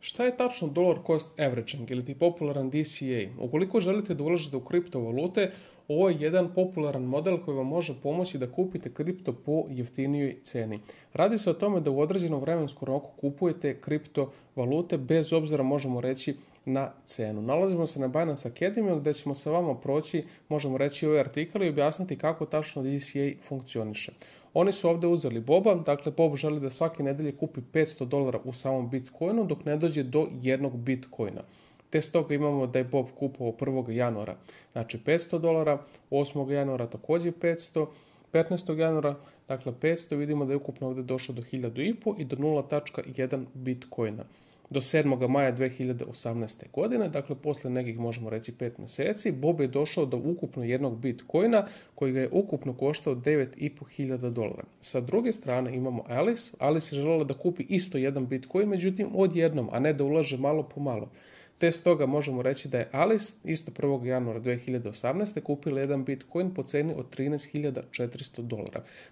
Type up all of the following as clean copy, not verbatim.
Šta je tačno dollar cost averaging ili ti popularan DCA? Ukoliko želite da ulažete u kriptovalute, ovo je jedan popularan model koji vam može pomoći da kupite kripto po jeftinijoj ceni. Radi se o tome da u određenom vremenskom roku kupujete kriptovalute bez obzira, možemo reći, na cenu. Nalazimo se na Binance Academy gdje ćemo sa vama proći, možemo reći, ovaj artikal i objasniti kako tačno DCA funkcioniše. Oni su ovdje uzeli Boba, dakle Bob želi da svake nedelje kupi $500 u samom Bitcoinu dok ne dođe do jednog Bitcoina. Te stoga imamo da je Bob kupovao 1. januara, znači $500, 8. januara također 500, 15. januara, dakle 500, vidimo da je ukupno ovdje došlo do 1.500 i do 0.1 Bitcoina. Do 7. maja 2018. godine, dakle posle nekih, možemo reći, 5 mjeseci, Bob je došao do ukupno jednog Bitcoina koji ga je ukupno koštao $9.500. Sa druge strane imamo Alice. Alice je željela da kupi isto jedan Bitcoin, međutim odjednom, a ne da ulaže malo po malo. Te stoga možemo reći da je Alice isto 1. januara 2018. kupila jedan Bitcoin po ceni od $13.400.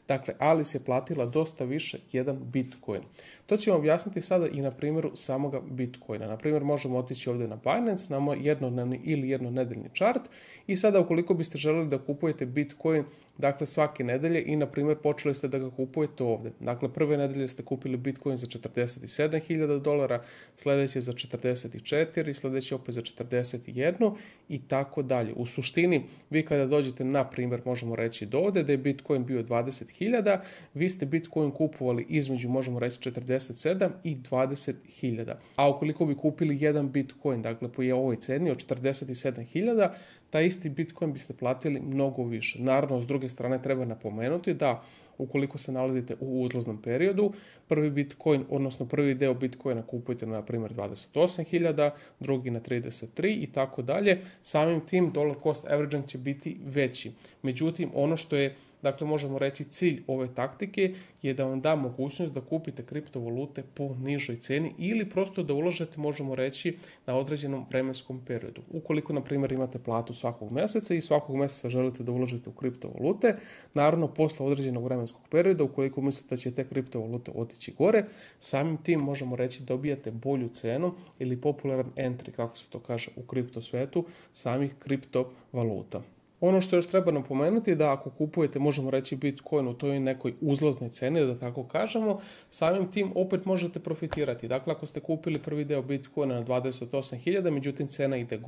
Dakle, Alice je platila dosta više jedan Bitcoin. To ćemo objasniti sada i na primjeru samoga Bitcoina. Na primjer, možemo otići ovdje na Binance, na moj jednodnevni ili jednonedeljni chart i sada ukoliko biste željeli da kupujete Bitcoin, dakle svake nedelje i na primjer počeli ste da ga kupujete ovdje. Dakle, prve nedelje ste kupili Bitcoin za $47.000, sljedeće za 44, sljedeće opet za 41 i tako dalje. U suštini, vi kada dođete, na primjer, možemo reći do ovdje, da je Bitcoin bio 20.000, vi ste Bitcoin kupovali između, možemo reći, 47 i 20.000. A ukoliko bi kupili jedan Bitcoin, dakle po ovoj ceni od 47.000, taj isti Bitcoin biste platili mnogo više. Naravno, s druge strane treba napomenuti da ukoliko se nalazite u uzlaznom periodu, prvi Bitcoin, odnosno prvi deo Bitcoina kupujete na primjer 28.000, drugi na 33 i tako dalje. Samim tim dollar cost averaging će biti veći. Međutim, ono što je, dakle, možemo reći, cilj ove taktike je da vam da mogućnost da kupite kriptovalute po nižoj ceni ili prosto da ulažete, možemo reći, na određenom vremenskom periodu. Ukoliko, na primjer, imate platu svakog mjeseca i svakog mjeseca želite da ulažete u kriptovalute, naravno, posle određenog vremenskog perioda, ukoliko mislite da će te kriptovalute otići gore, samim tim, možemo reći, dobijate bolju cenu ili popularan entry, kako se to kaže u kripto svetu, samih kriptovaluta. Ono što još treba napomenuti je da ako kupujete, možemo reći, Bitcoin u toj nekoj uzlaznoj ceni, da tako kažemo, samim tim opet možete profitirati. Dakle, ako ste kupili prvi deo Bitcoina na 28.000, međutim cena ide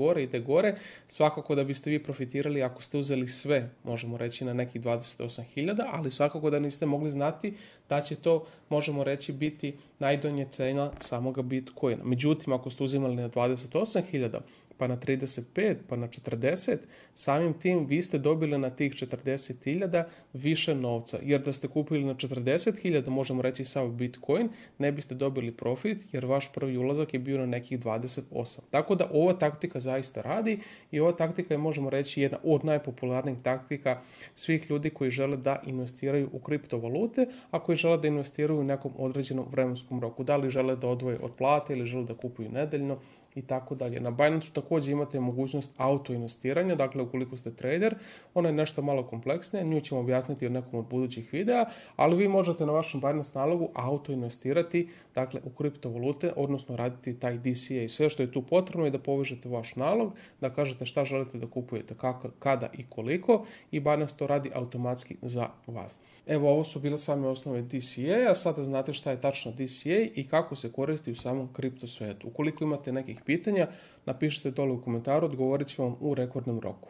gore, svakako da biste vi profitirali ako ste uzeli sve, možemo reći, na nekih 28.000, ali svakako da niste mogli znati da će to, možemo reći, biti najdonja cena samoga Bitcoina. Međutim, ako ste uzimali na 28.000, pa na 35, pa na 40, samim tim vi ste dobili na tih 40.000 više novca. Jer da ste kupili na 40.000, možemo reći sav Bitcoin, ne biste dobili profit jer vaš prvi ulazak je bio na nekih 28. Tako da ova taktika zaista radi i ova taktika je, možemo reći, jedna od najpopularnijih taktika svih ljudi koji žele da investiraju u kriptovalute, a koji žele da investiraju u nekom određenom vremenskom roku. Da li žele da odvoje od plate ili žele da kupuju nedeljno i tako dalje. Na Binance također imate mogućnost auto investiranja, dakle ukoliko ste trader, ona je nešto malo kompleksnija, nju ćemo objasniti u nekom od budućih videa, ali vi možete na vašem Binance nalogu auto investirati, dakle u kriptovalute, odnosno raditi taj DCA. Sve što je tu potrebno je da povežete vaš nalog, da kažete šta želite da kupujete, kada i koliko, i Binance to radi automatski za vas. Evo, ovo su bile same osnove DCA, a sada znate šta je tačno DCA i kako se koristi u samom kripto svetu. Ukoliko imate nekih pitanja, napišite dole u komentaru, odgovorit ću vam u rekordnom roku.